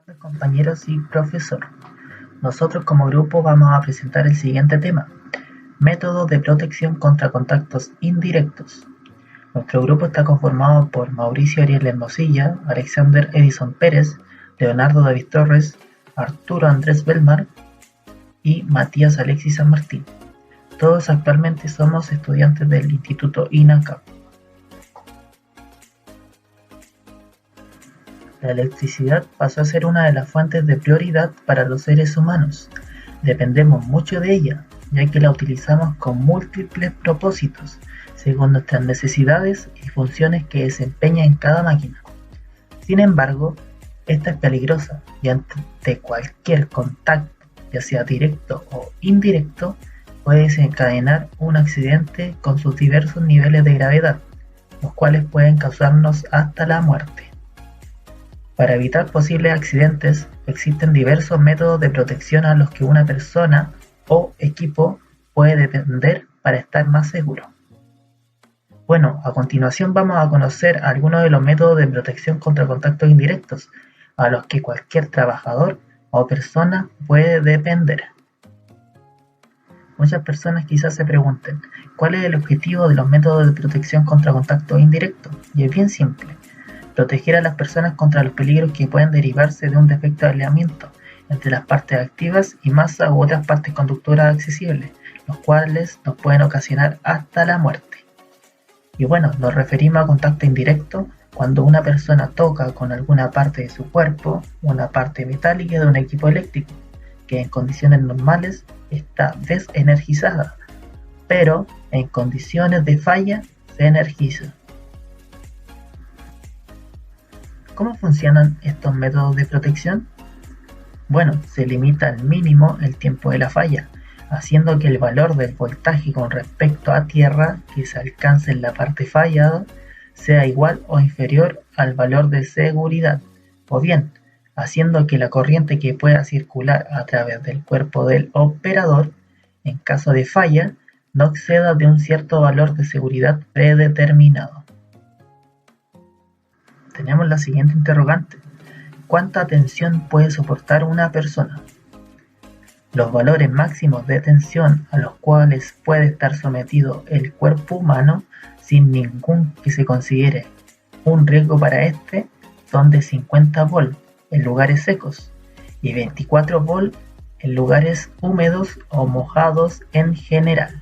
tardes, compañeros y profesor. Nosotros como grupo vamos a presentar el siguiente tema: métodos de protección contra contactos indirectos. Nuestro grupo está conformado por Mauricio Ariel Hermosilla, Alexander Edison Pérez, Leonardo David Torres, Arturo Andrés Belmar y Matías Alexis San Martín. Todos actualmente somos estudiantes del Instituto INACAP. La electricidad pasó a ser una de las fuentes de prioridad para los seres humanos. Dependemos mucho de ella, ya que la utilizamos con múltiples propósitos, según nuestras necesidades y funciones que desempeña en cada máquina. Sin embargo, esta es peligrosa y ante cualquier contacto, ya sea directo o indirecto, puede desencadenar un accidente con sus diversos niveles de gravedad, los cuales pueden causarnos hasta la muerte. Para evitar posibles accidentes, existen diversos métodos de protección a los que una persona o equipo puede depender para estar más seguro. Bueno, a continuación vamos a conocer algunos de los métodos de protección contra contactos indirectos, a los que cualquier trabajador o persona puede depender. Muchas personas quizás se pregunten, ¿cuál es el objetivo de los métodos de protección contra contactos indirectos? Y es bien simple: proteger a las personas contra los peligros que pueden derivarse de un defecto de aislamiento entre las partes activas y masa u otras partes conductoras accesibles, los cuales nos pueden ocasionar hasta la muerte. Y bueno, nos referimos a contacto indirecto cuando una persona toca con alguna parte de su cuerpo una parte metálica de un equipo eléctrico, que en condiciones normales está desenergizada, pero en condiciones de falla se energiza. ¿Cómo funcionan estos métodos de protección? Bueno, se limita al mínimo el tiempo de la falla, haciendo que el valor del voltaje con respecto a tierra que se alcance en la parte fallada sea igual o inferior al valor de seguridad, o bien, haciendo que la corriente que pueda circular a través del cuerpo del operador, en caso de falla, no exceda de un cierto valor de seguridad predeterminado. Tenemos la siguiente interrogante: ¿cuánta tensión puede soportar una persona? Los valores máximos de tensión a los cuales puede estar sometido el cuerpo humano sin ningún que se considere un riesgo para este son de 50 volt en lugares secos y 24 volt en lugares húmedos o mojados en general.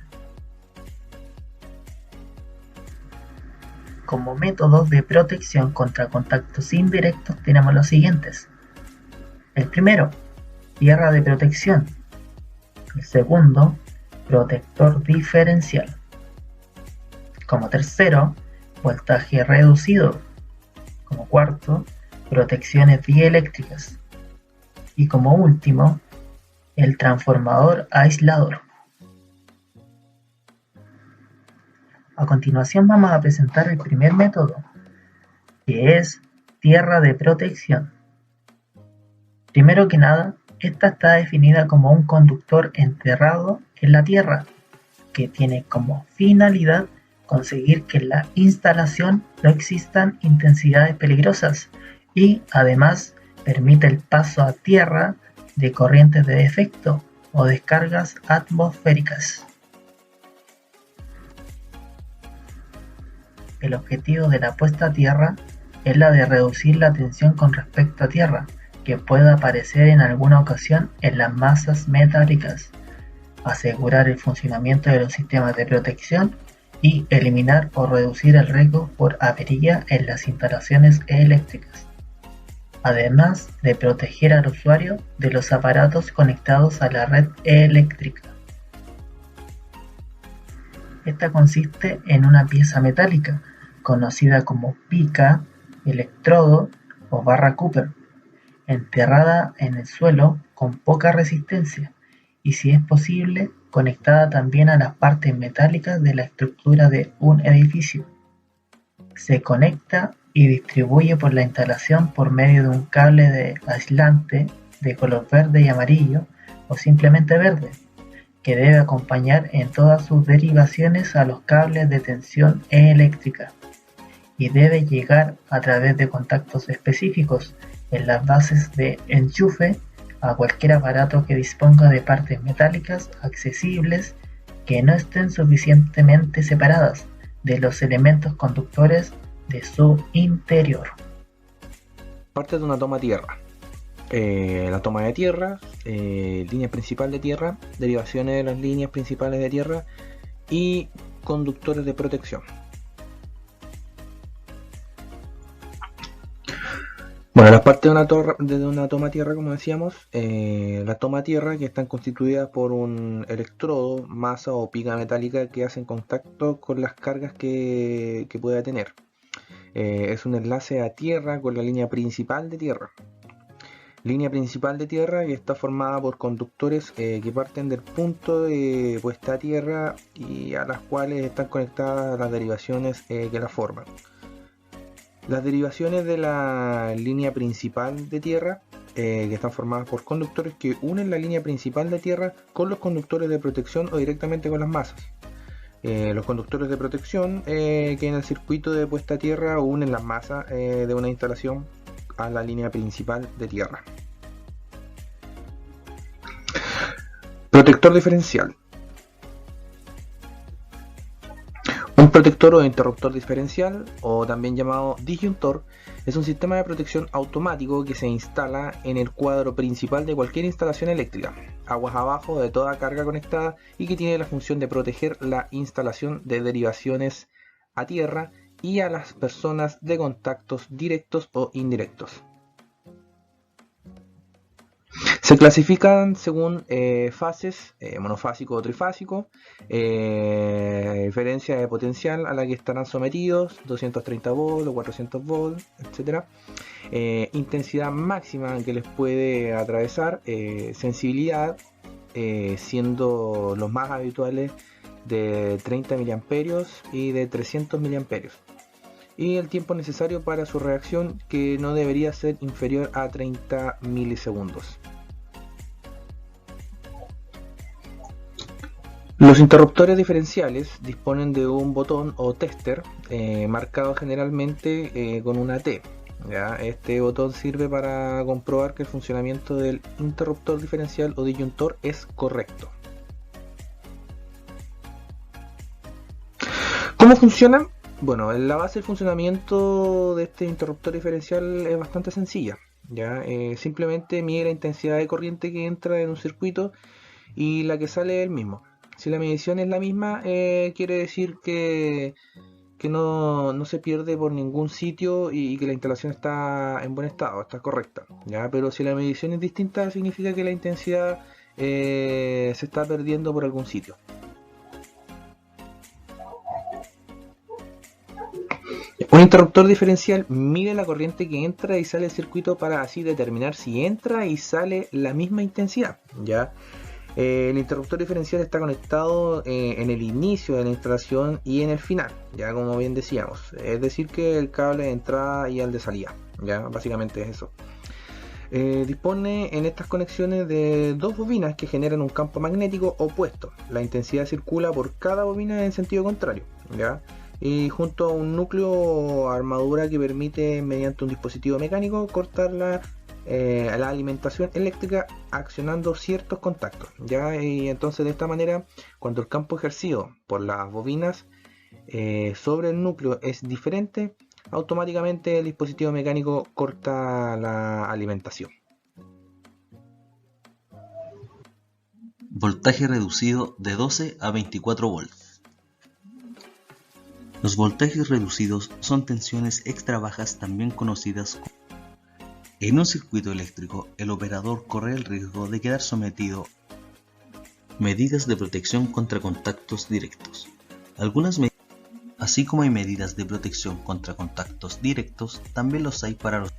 Como métodos de protección contra contactos indirectos tenemos los siguientes: el primero, tierra de protección; el segundo, protector diferencial; como tercero, voltaje reducido; como cuarto, protecciones dieléctricas; y como último, el transformador aislador. A continuación vamos a presentar el primer método, que es tierra de protección. Primero que nada, esta está definida como un conductor enterrado en la tierra, que tiene como finalidad conseguir que en la instalación no existan intensidades peligrosas y además permite el paso a tierra de corrientes de defecto o descargas atmosféricas. El objetivo de la puesta a tierra es la de reducir la tensión con respecto a tierra que pueda aparecer en alguna ocasión en las masas metálicas, asegurar el funcionamiento de los sistemas de protección y eliminar o reducir el riesgo por avería en las instalaciones eléctricas, además de proteger al usuario de los aparatos conectados a la red eléctrica. Esta consiste en una pieza metálica conocida como pica, electrodo o barra Cooper, enterrada en el suelo con poca resistencia y, si es posible, conectada también a las partes metálicas de la estructura de un edificio. Se conecta y distribuye por la instalación por medio de un cable de aislante de color verde y amarillo o simplemente verde, que debe acompañar en todas sus derivaciones a los cables de tensión eléctrica y debe llegar a través de contactos específicos en las bases de enchufe a cualquier aparato que disponga de partes metálicas accesibles que no estén suficientemente separadas de los elementos conductores de su interior. Parte de una toma tierra. La toma de tierra, línea principal de tierra, derivaciones de las líneas principales de tierra y conductores de protección. Bueno, las partes de una toma tierra, como decíamos, la toma tierra que están constituidas por un electrodo, masa o pica metálica que hacen contacto con las cargas que pueda tener. Es un enlace a tierra con la línea principal de tierra. Línea principal de tierra que está formada por conductores que parten del punto de puesta a tierra y a las cuales están conectadas las derivaciones que la forman. Las derivaciones de la línea principal de tierra que están formadas por conductores que unen la línea principal de tierra con los conductores de protección o directamente con las masas. Los conductores de protección que en el circuito de puesta a tierra unen las masas de una instalación a la línea principal de tierra. Protector diferencial. Un protector o interruptor diferencial, o también llamado disyuntor, es un sistema de protección automático que se instala en el cuadro principal de cualquier instalación eléctrica, aguas abajo de toda carga conectada, y que tiene la función de proteger la instalación de derivaciones a tierra y a las personas de contactos directos o indirectos. Se clasifican según fases, monofásico o trifásico, diferencia de potencial a la que estarán sometidos, 230 volts o 400 volts, etc. Intensidad máxima que les puede atravesar, sensibilidad, siendo los más habituales de 30 mA y de 300 mA. Y el tiempo necesario para su reacción, que no debería ser inferior a 30 milisegundos. Los interruptores diferenciales disponen de un botón o tester marcado generalmente con una T. ¿Ya? Este botón sirve para comprobar que el funcionamiento del interruptor diferencial o disyuntor es correcto. ¿Cómo funciona? Bueno, la base del funcionamiento de este interruptor diferencial es bastante sencilla. ¿Ya? Simplemente mide la intensidad de corriente que entra en un circuito y la que sale es el mismo. Si la medición es la misma, quiere decir que no se pierde por ningún sitio y que la instalación está en buen estado, está correcta. ¿Ya? Pero si la medición es distinta, significa que la intensidad se está perdiendo por algún sitio. Un interruptor diferencial mide la corriente que entra y sale del circuito para así determinar si entra y sale la misma intensidad. ¿Ya? El interruptor diferencial está conectado en el inicio de la instalación y en el final, ya como bien decíamos, es decir que el cable de entrada y el de salida, ya básicamente es eso. Dispone en estas conexiones de dos bobinas que generan un campo magnético opuesto. La intensidad circula por cada bobina en sentido contrario, ya, y junto a un núcleo o armadura que permite mediante un dispositivo mecánico cortar la alimentación eléctrica accionando ciertos contactos, ¿ya? Y entonces de esta manera, cuando el campo ejercido por las bobinas sobre el núcleo es diferente, automáticamente el dispositivo mecánico corta la alimentación. Voltaje reducido de 12 a 24 volts. Los voltajes reducidos son tensiones extra bajas, también conocidas como. En un circuito eléctrico, el operador corre el riesgo de quedar sometido a medidas de protección contra contactos directos. Algunas medidas, así como hay medidas de protección contra contactos directos, también los hay para los.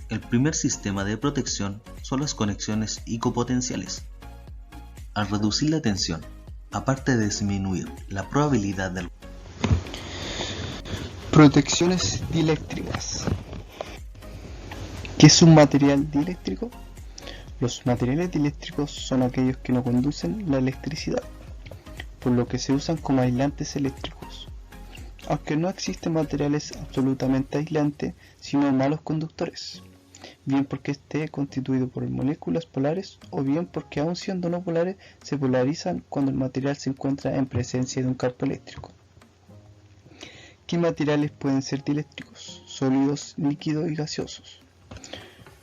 El primer sistema de protección son las conexiones icopotenciales. Al reducir la tensión, aparte de disminuir la probabilidad de. Protecciones dieléctricas. ¿Qué es un material dieléctrico? Los materiales dieléctricos son aquellos que no conducen la electricidad, por lo que se usan como aislantes eléctricos. Aunque no existen materiales absolutamente aislantes, sino malos conductores. bien porque esté constituido por moléculas polares o bien porque aun siendo no polares se polarizan cuando el material se encuentra en presencia de un campo eléctrico. ¿Qué materiales pueden ser dieléctricos? Sólidos, líquidos y gaseosos.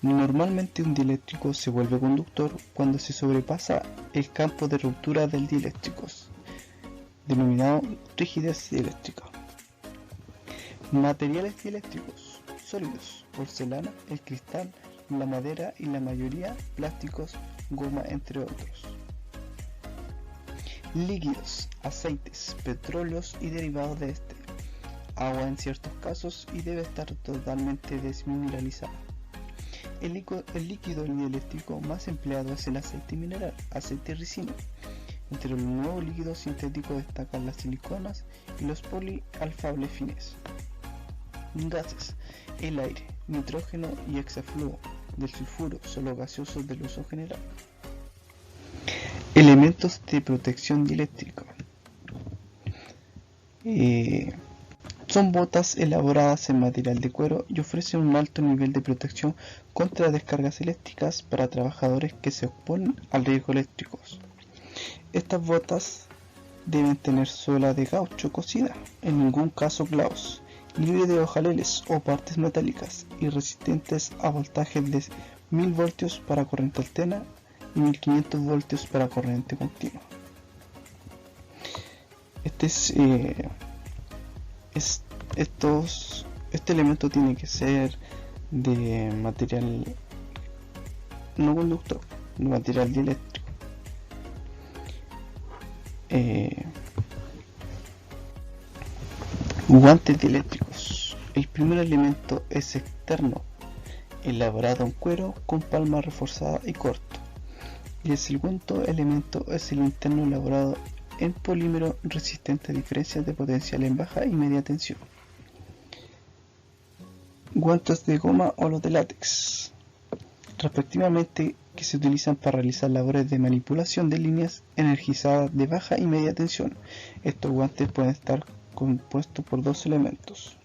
Normalmente un dieléctrico se vuelve conductor cuando se sobrepasa el campo de ruptura del dieléctrico, denominado rigidez dieléctrica. Materiales dieléctricos sólidos: porcelana, el cristal, la madera y la mayoría plásticos, goma, entre otros. Líquidos: aceites, petróleos y derivados de este, agua en ciertos casos y debe estar totalmente desmineralizada. El líquido dieléctrico más empleado es el aceite mineral, aceite ricino. Entre los nuevos líquidos sintéticos destacan las siliconas y los polialfables fines. Gases: el aire, nitrógeno y hexafluoro del sulfuro son los gaseosos del uso general. Elementos de protección dieléctrica. Son botas elaboradas en material de cuero y ofrecen un alto nivel de protección contra descargas eléctricas para trabajadores que se exponen al riesgo eléctrico. Estas botas deben tener suela de caucho cosida, en ningún caso clavos, libre de ojaleles o partes metálicas y resistentes a voltajes de 1000 voltios para corriente alterna y 1500 voltios para corriente continua. Este elemento tiene que ser de material no conductor, de material dieléctrico. Guantes dieléctricos. El primer elemento es externo, elaborado en cuero con palma reforzada y corto. Y el segundo elemento es el interno, elaborado en polímero resistente a diferencias de potencial en baja y media tensión. Guantes de goma o los de látex, respectivamente, que se utilizan para realizar labores de manipulación de líneas energizadas de baja y media tensión. Estos guantes pueden estar compuestos por dos elementos.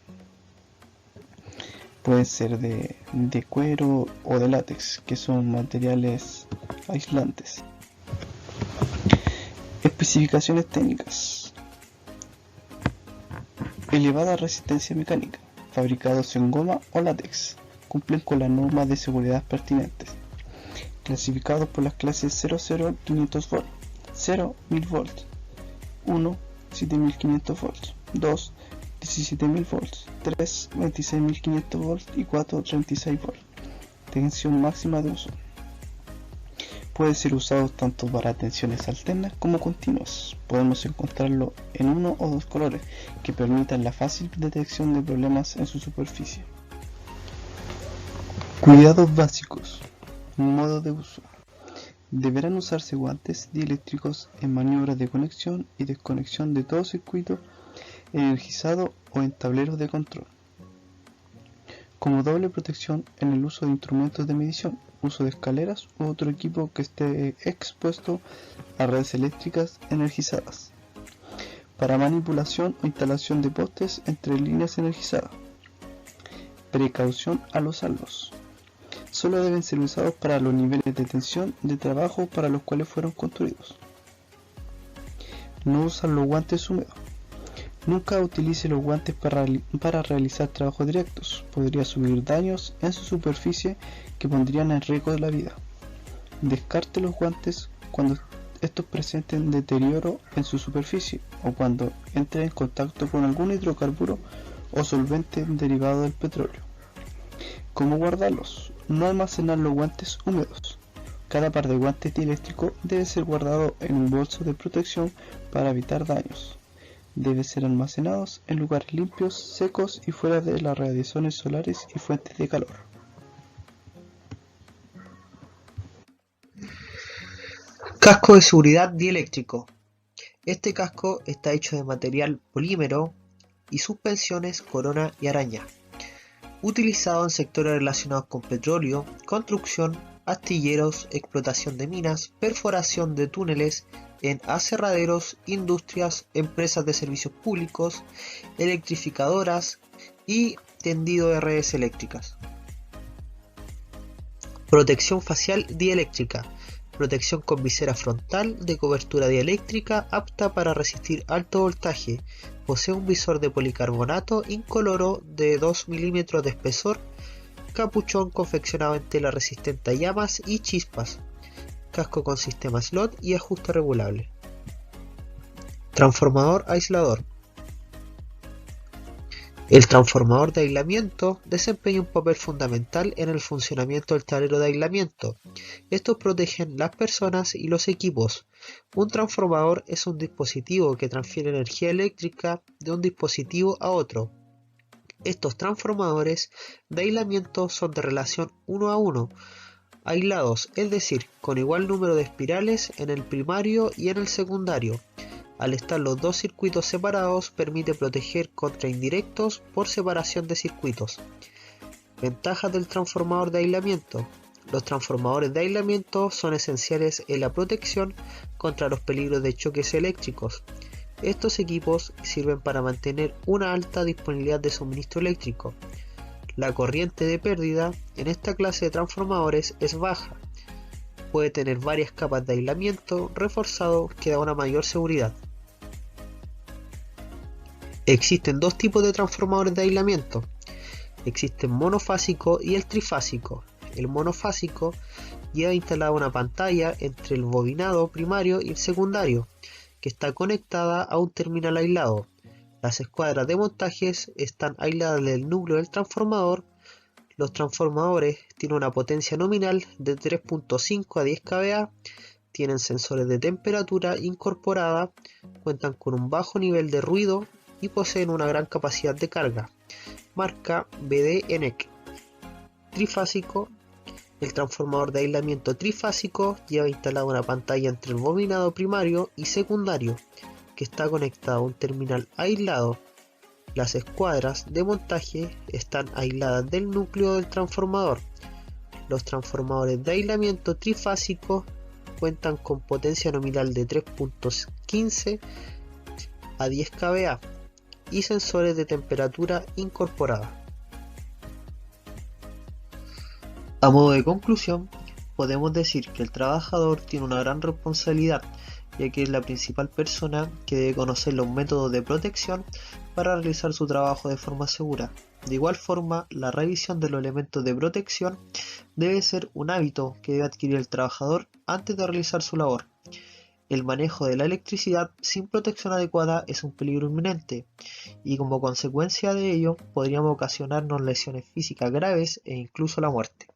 Pueden ser de cuero o de látex, que son materiales aislantes. Especificaciones técnicas. Elevada resistencia mecánica. Fabricados en goma o látex. Cumplen con las normas de seguridad pertinentes. Clasificados por las clases 00 500 V, 0 1000 V, 1 7500 V, 2 17000 V, 3 26500 V y 4 36 V. Tensión máxima de uso. Puede ser usado tanto para tensiones alternas como continuas. Podemos encontrarlo en uno o dos colores que permitan la fácil detección de problemas en su superficie. Cuidados básicos. Modo de uso. Deberán usarse guantes dieléctricos en maniobras de conexión y desconexión de todo circuito energizado o en tableros de control. Como doble protección en el uso de instrumentos de medición, uso de escaleras u otro equipo que esté expuesto a redes eléctricas energizadas. Para manipulación o instalación de postes entre líneas energizadas. Precaución al usarlos. Solo deben ser usados para los niveles de tensión de trabajo para los cuales fueron construidos. No usar los guantes húmedos. Nunca utilice los guantes para realizar trabajos directos. Podría sufrir daños en su superficie que pondrían en riesgo la vida. Descarte los guantes cuando estos presenten deterioro en su superficie o cuando entre en contacto con algún hidrocarburo o solvente derivado del petróleo. ¿Cómo guardarlos? No almacenar los guantes húmedos. Cada par de guantes dieléctricos debe ser guardado en un bolso de protección para evitar daños. Deben ser almacenados en lugares limpios, secos y fuera de las radiaciones solares y fuentes de calor. Casco de seguridad dieléctrico. Este casco está hecho de material polímero y suspensiones corona y araña. Utilizado en sectores relacionados con petróleo, construcción, astilleros, explotación de minas, perforación de túneles en aserraderos, industrias, empresas de servicios públicos, electrificadoras y tendido de redes eléctricas. Protección facial dieléctrica. Protección con visera frontal de cobertura dieléctrica apta para resistir alto voltaje. Posee un visor de policarbonato incoloro de 2 mm de espesor. Capuchón confeccionado en tela resistente a llamas y chispas. Casco con sistema slot y ajuste regulable. Transformador aislador. El transformador de aislamiento desempeña un papel fundamental en el funcionamiento del tablero de aislamiento. Estos protegen las personas y los equipos. Un transformador es un dispositivo que transfiere energía eléctrica de un dispositivo a otro. Estos transformadores de aislamiento son de relación 1 a 1, aislados, es decir, con igual número de espirales en el primario y en el secundario. Al estar los dos circuitos separados, permite proteger contra indirectos por separación de circuitos. Ventajas del transformador de aislamiento. Los transformadores de aislamiento son esenciales en la protección contra los peligros de choques eléctricos. Estos equipos sirven para mantener una alta disponibilidad de suministro eléctrico. La corriente de pérdida en esta clase de transformadores es baja. Puede tener varias capas de aislamiento reforzado que da una mayor seguridad. Existen dos tipos de transformadores de aislamiento. Existe el monofásico y el trifásico. El monofásico lleva instalada una pantalla entre el bobinado primario y el secundario, que está conectada a un terminal aislado. Las escuadras de montajes están aisladas del núcleo del transformador. Los transformadores tienen una potencia nominal de 3.5 a 10 kVA, tienen sensores de temperatura incorporada, cuentan con un bajo nivel de ruido y poseen una gran capacidad de carga. Marca BD-ENEC. Trifásico. El transformador de aislamiento trifásico lleva instalada una pantalla entre el bobinado primario y secundario, que está conectado a un terminal aislado. Las escuadras de montaje están aisladas del núcleo del transformador. Los transformadores de aislamiento trifásico cuentan con potencia nominal de 3.15 a 10 kVA y sensores de temperatura incorporada. A modo de conclusión, podemos decir que el trabajador tiene una gran responsabilidad, ya que es la principal persona que debe conocer los métodos de protección para realizar su trabajo de forma segura. De igual forma, la revisión de los elementos de protección debe ser un hábito que debe adquirir el trabajador antes de realizar su labor. El manejo de la electricidad sin protección adecuada es un peligro inminente y como consecuencia de ello podríamos ocasionarnos lesiones físicas graves e incluso la muerte.